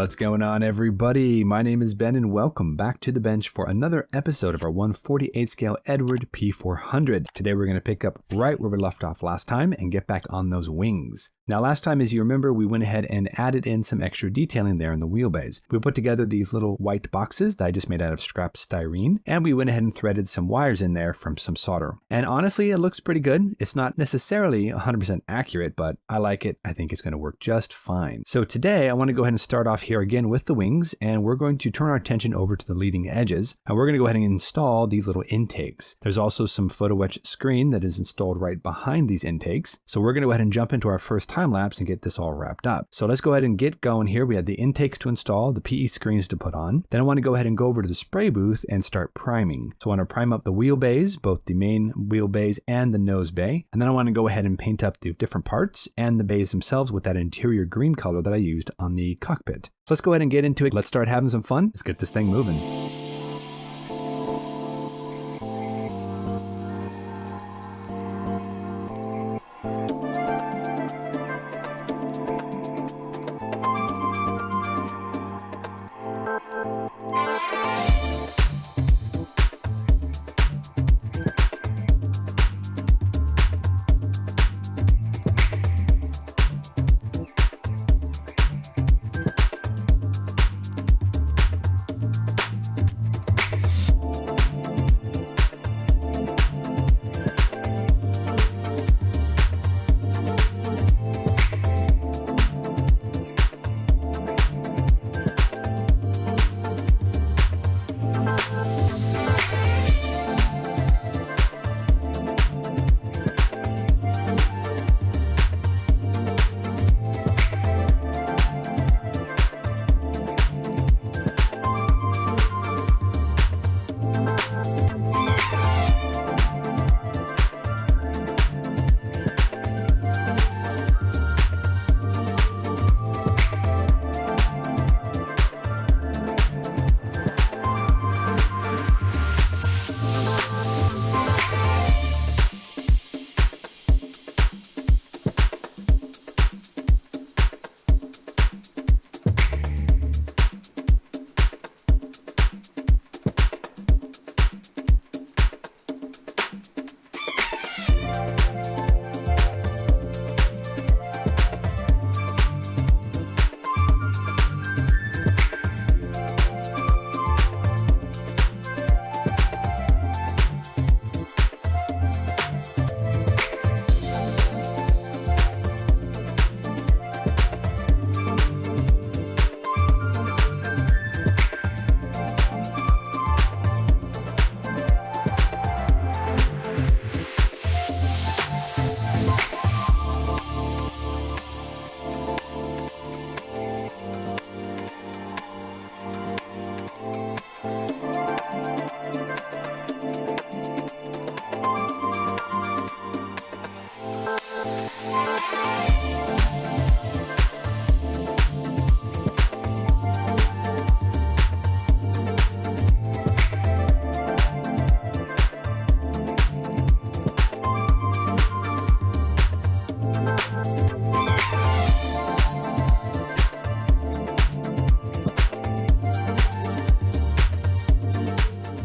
What's going on, everybody? My name is Ben and welcome back to the bench for another episode of our 1/48 scale Eduard P-400. Today we're going to pick up right where we left off last time and get back on those wings. Now last time, as you remember, we went ahead and added in some extra detailing there in the wheelbase. We put together these little white boxes that I just made out of scrap styrene, and we went ahead and threaded some wires in there from some solder. And honestly, it looks pretty good. It's not necessarily 100% accurate, but I like it. I think it's going to work just fine. So today I want to go ahead and start off here again with the wings, and we're going to turn our attention over to the leading edges, and we're going to go ahead and install these little intakes. There's also some photo etch screen that is installed right behind these intakes. So we're going to go ahead and jump into our first time lapse and get this all wrapped up. So let's go ahead and get going here. We have the intakes to install, the PE screens to put on. Then I want to go ahead and go over to the spray booth and start priming. So I want to prime up the wheel bays, both the main wheel bays and the nose bay. And then I want to go ahead and paint up the different parts and the bays themselves with that interior green color that I used on the cockpit. So let's go ahead and get into it. Let's start having some fun. Let's get this thing moving.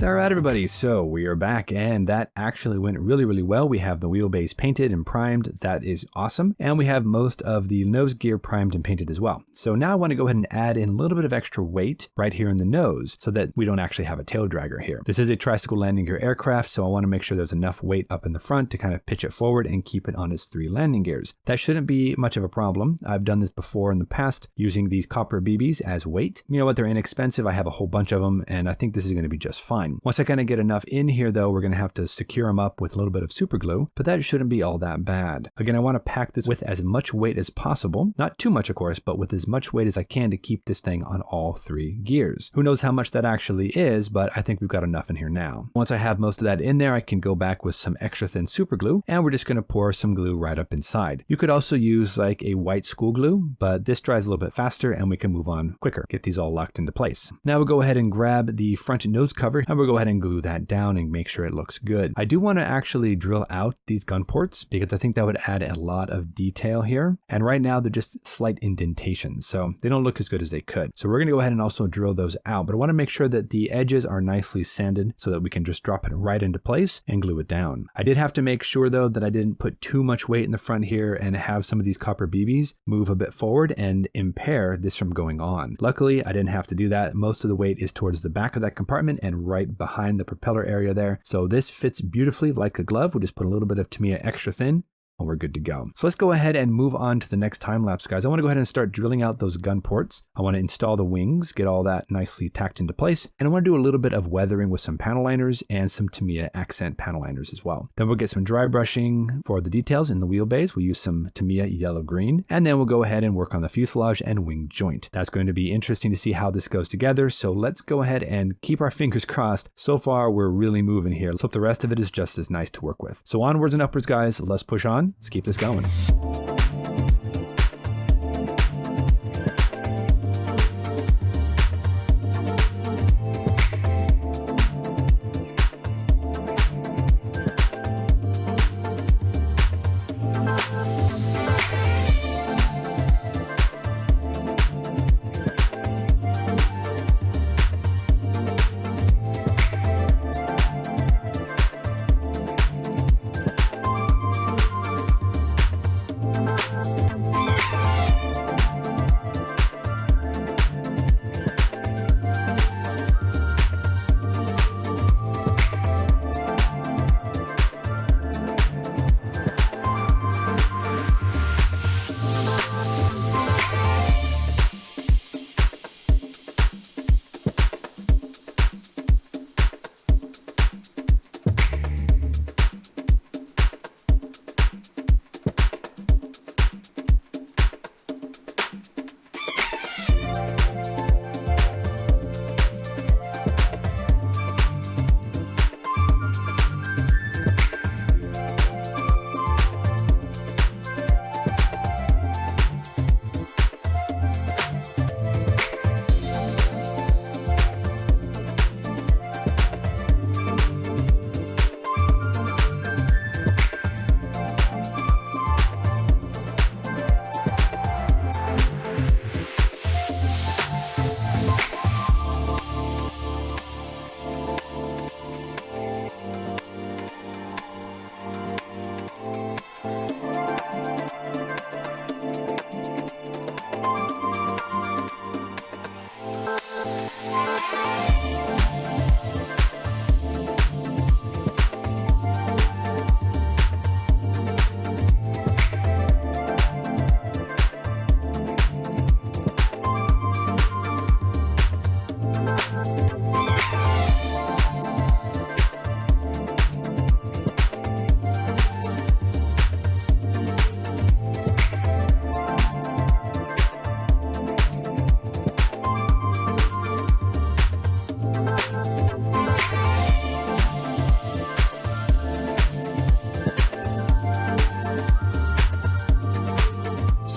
Alright everybody, so we are back and that actually went really well. We have the wheelbase painted and primed. That is awesome. And we have most of the nose gear primed and painted as well. So now I want to go ahead and add in a little bit of extra weight right here in the nose so that we don't actually have a tail dragger here. This is a tricycle landing gear aircraft, so I want to make sure there's enough weight up in the front to kind of pitch it forward and keep it on its 3 landing gears. That shouldn't be much of a problem. I've done this before in the past using these copper BBs as weight. You know what, they're inexpensive. I have a whole bunch of them and I think this is going to be just fine. Once I kind of get enough in here though, we're going to have to secure them up with a little bit of super glue, but that shouldn't be all that bad. Again, I want to pack this with as much weight as possible. Not too much, of course, but with as much weight as I can to keep this thing on all 3 gears. Who knows how much that actually is, but I think we've got enough in here now. Once I have most of that in there, I can go back with some extra thin super glue, and we're just going to pour some glue right up inside. You could also use like a white school glue, but this dries a little bit faster and we can move on quicker. Get these all locked into place. Now we'll go ahead and grab the front nose cover. and we'll go ahead and glue that down and make sure it looks good. I do want to actually drill out these gun ports because I think that would add a lot of detail here. And right now they're just slight indentations, so they don't look as good as they could. So we're going to go ahead and also drill those out, but I want to make sure that the edges are nicely sanded so that we can just drop it right into place and glue it down. I did have to make sure though that I didn't put too much weight in the front here and have some of these copper BBs move a bit forward and impair this from going on. Luckily, I didn't have to do that. Most of the weight is towards the back of that compartment and right behind the propeller area there. So this fits beautifully like a glove. We'll just put a little bit of Tamiya extra thin, and we're good to go. So let's go ahead and move on to the next time lapse, guys. I want to go ahead and start drilling out those gun ports. I want to install the wings, get all that nicely tacked into place, and I want to do a little bit of weathering with some panel liners and some Tamiya accent panel liners as well. Then we'll get some dry brushing for the details in the wheelbase. We'll use some Tamiya yellow green, and then we'll go ahead and work on the fuselage and wing joint. That's going to be interesting to see how this goes together. So let's go ahead and keep our fingers crossed. So far, we're really moving here. Let's hope the rest of it is just as nice to work with. So onwards and upwards, guys. Let's push on. Let's keep this going.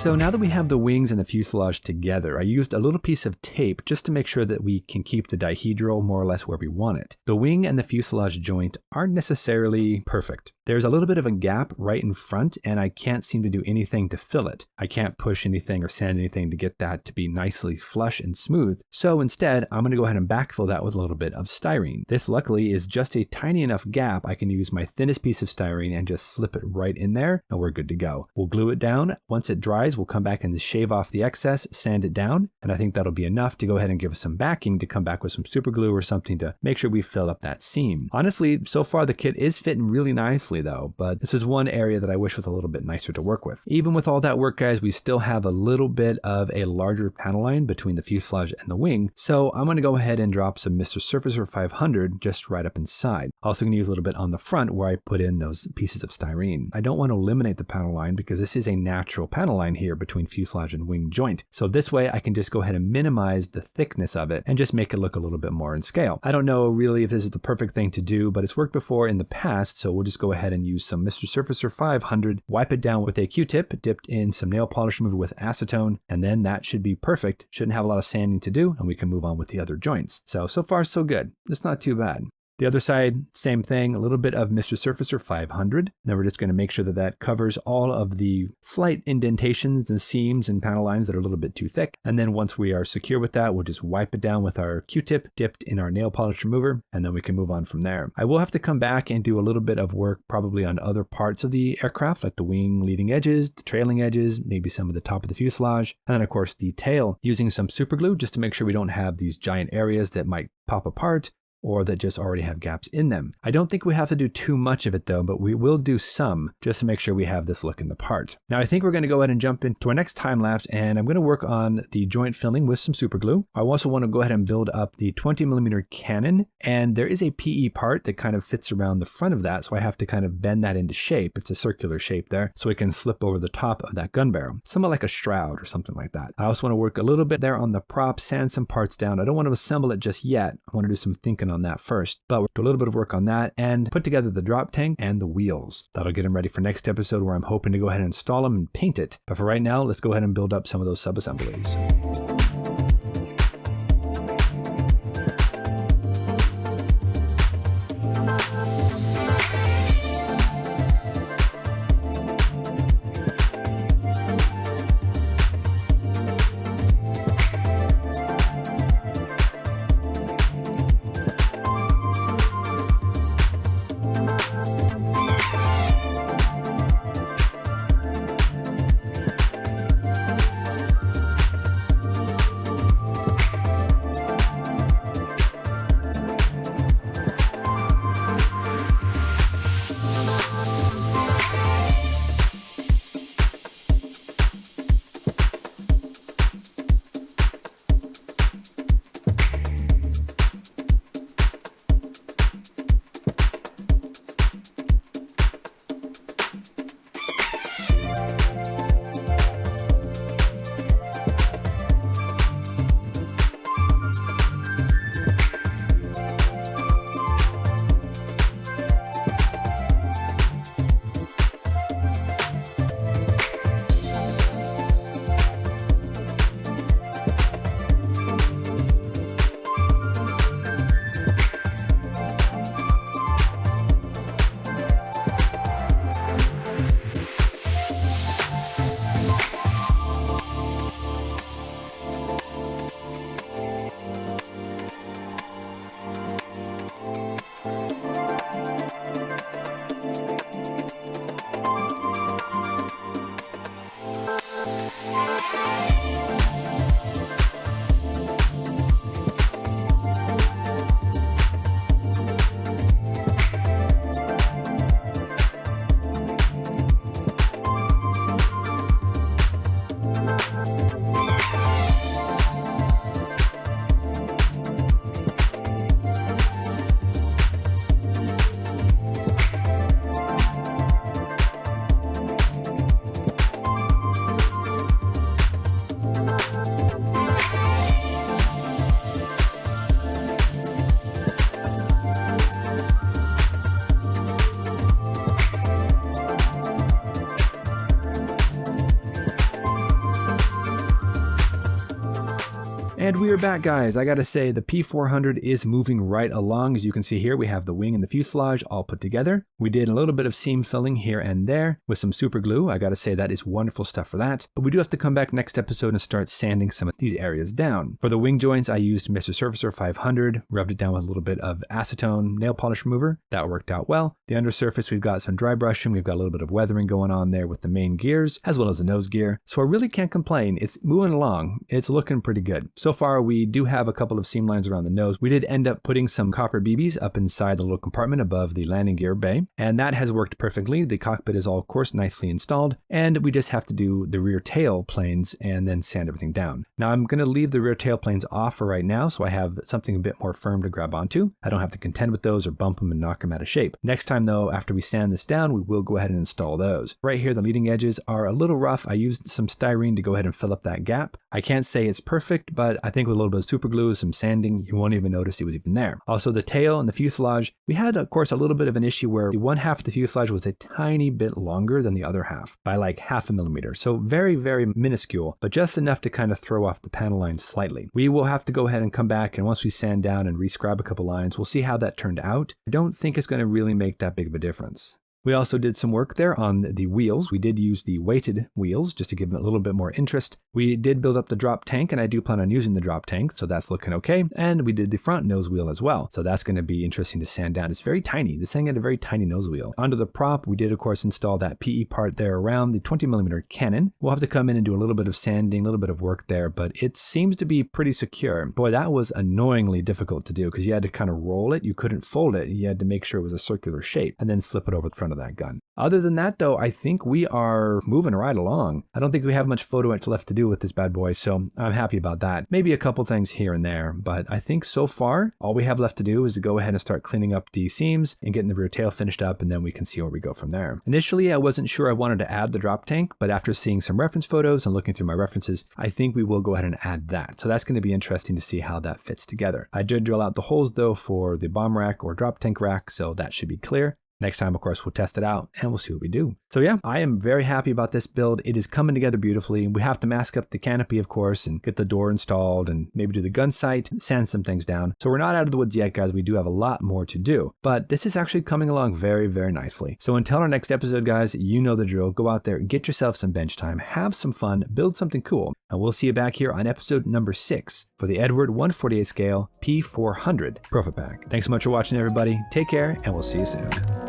So now that we have the wings and the fuselage together, I used a little piece of tape just to make sure that we can keep the dihedral more or less where we want it. The wing and the fuselage joint aren't necessarily perfect. There's a little bit of a gap right in front and I can't seem to do anything to fill it. I can't push anything or sand anything to get that to be nicely flush and smooth. So instead, I'm going to go ahead and backfill that with a little bit of styrene. This luckily is just a tiny enough gap. I can use my thinnest piece of styrene and just slip it right in there and we're good to go. We'll glue it down. Once it dries, we'll come back and shave off the excess, sand it down, and I think that'll be enough to go ahead and give us some backing to come back with some super glue or something to make sure we fill up that seam. Honestly, so far the kit is fitting really nicely though, but this is one area that I wish was a little bit nicer to work with. Even with all that work, guys, we still have a little bit of a larger panel line between the fuselage and the wing, so I'm going to go ahead and drop some Mr. Surfacer 500 just right up inside. Also going to use a little bit on the front where I put in those pieces of styrene. I don't want to eliminate the panel line because this is a natural panel line here between fuselage and wing joint. So this way I can just go ahead and minimize the thickness of it and just make it look a little bit more in scale. I don't know really if this is the perfect thing to do, but it's worked before in the past, so we'll just go ahead ahead and use some Mr. Surfacer 500, wipe it down with a Q-tip dipped in some nail polish remover with acetone, and then that should be perfect. Shouldn't have a lot of sanding to do, and we can move on with the other joints. So far so good. It's not too bad. The other side, same thing, a little bit of Mr. Surfacer 500. Then we're just going to make sure that that covers all of the slight indentations and seams and panel lines that are a little bit too thick. And then once we are secure with that, we'll just wipe it down with our Q-tip dipped in our nail polish remover, and then we can move on from there. I will have to come back and do a little bit of work probably on other parts of the aircraft, like the wing leading edges, the trailing edges, maybe some of the top of the fuselage, and then of course the tail, using some super glue just to make sure we don't have these giant areas that might pop apart or that just already have gaps in them. I don't think we have to do too much of it though, but we will do some just to make sure we have this look in the part. Now I think we're going to go ahead and jump into our next time lapse, and I'm going to work on the joint filling with some super glue. I also want to go ahead and build up the 20mm cannon, and there is a PE part that kind of fits around the front of that, so I have to kind of bend that into shape. It's a circular shape there, so it can slip over the top of that gun barrel, somewhat like a shroud or something like that. I also want to work a little bit there on the prop, sand some parts down. I don't want to assemble it just yet. I want to do some thinking on that first, but we'll do a little bit of work on that and put together the drop tank and the wheels. That'll get them ready for next episode, where I'm hoping to go ahead and install them and paint it. But for right now, let's go ahead and build up some of those sub-assemblies. And we are back, guys. I gotta say, the P-400 is moving right along. As you can see here, we have the wing and the fuselage all put together. We did a little bit of seam filling here and there with some super glue. I gotta say, that is wonderful stuff for that. But we do have to come back next episode and start sanding some of these areas down. For the wing joints, I used Mr. Surfacer 500, rubbed it down with a little bit of acetone nail polish remover. That worked out well. The undersurface, we've got some dry brushing. We've got a little bit of weathering going on there with the main gears, as well as the nose gear. So I really can't complain. It's moving along. It's looking pretty good. So far, we do have a couple of seam lines around the nose. We did end up putting some copper BBs up inside the little compartment above the landing gear bay, and that has worked perfectly. The cockpit is all, of course, nicely installed, and we just have to do the rear tail planes and then sand everything down. Now, I'm going to leave the rear tail planes off for right now, so I have something a bit more firm to grab onto. I don't have to contend with those or bump them and knock them out of shape. Next time, though, after we sand this down, we will go ahead and install those. Right here, the leading edges are a little rough. I used some styrene to go ahead and fill up that gap. I can't say it's perfect, but I think with a little bit of super glue, some sanding, you won't even notice it was even there. Also the tail and the fuselage, we had of course a little bit of an issue where the one half of the fuselage was a tiny bit longer than the other half by like 0.5 millimeter. So very, very minuscule, but just enough to kind of throw off the panel line slightly. We will have to go ahead and come back, and once we sand down and rescribe a couple lines, we'll see how that turned out. I don't think it's going to really make that big of a difference. We also did some work there on the wheels. We did use the weighted wheels just to give them a little bit more interest. We did build up the drop tank, and I do plan on using the drop tank, so that's looking okay. And we did the front nose wheel as well, so that's going to be interesting to sand down. It's very tiny. This thing had a very tiny nose wheel. Onto the prop, we did of course install that PE part there around the 20 millimeter cannon. We'll have to come in and do a little bit of sanding, a little bit of work there, but it seems to be pretty secure. Boy, that was annoyingly difficult to do because you had to kind of roll it. You couldn't fold it. You had to make sure it was a circular shape and then slip it over the front of that gun. Other than that, though, I think we are moving right along. I don't think we have much photo etch left to do with this bad boy, so I'm happy about that. Maybe a couple things here and there, but I think so far, all we have left to do is to go ahead and start cleaning up the seams and getting the rear tail finished up, and then we can see where we go from there. Initially, I wasn't sure I wanted to add the drop tank, but after seeing some reference photos and looking through my references, I think we will go ahead and add that. So that's going to be interesting to see how that fits together. I did drill out the holes, though, for the bomb rack or drop tank rack, so that should be clear. Next time, of course, we'll test it out and we'll see what we do. So yeah, I am very happy about this build. It is coming together beautifully. We have to mask up the canopy, of course, and get the door installed and maybe do the gun sight, sand some things down. So we're not out of the woods yet, guys. We do have a lot more to do, but this is actually coming along very, very nicely. So until our next episode, guys, you know the drill. Go out there, get yourself some bench time, have some fun, build something cool. And we'll see you back here on episode number 6 for the Eduard 148 scale P400 Profit Pack. Thanks so much for watching, everybody. Take care, and we'll see you soon.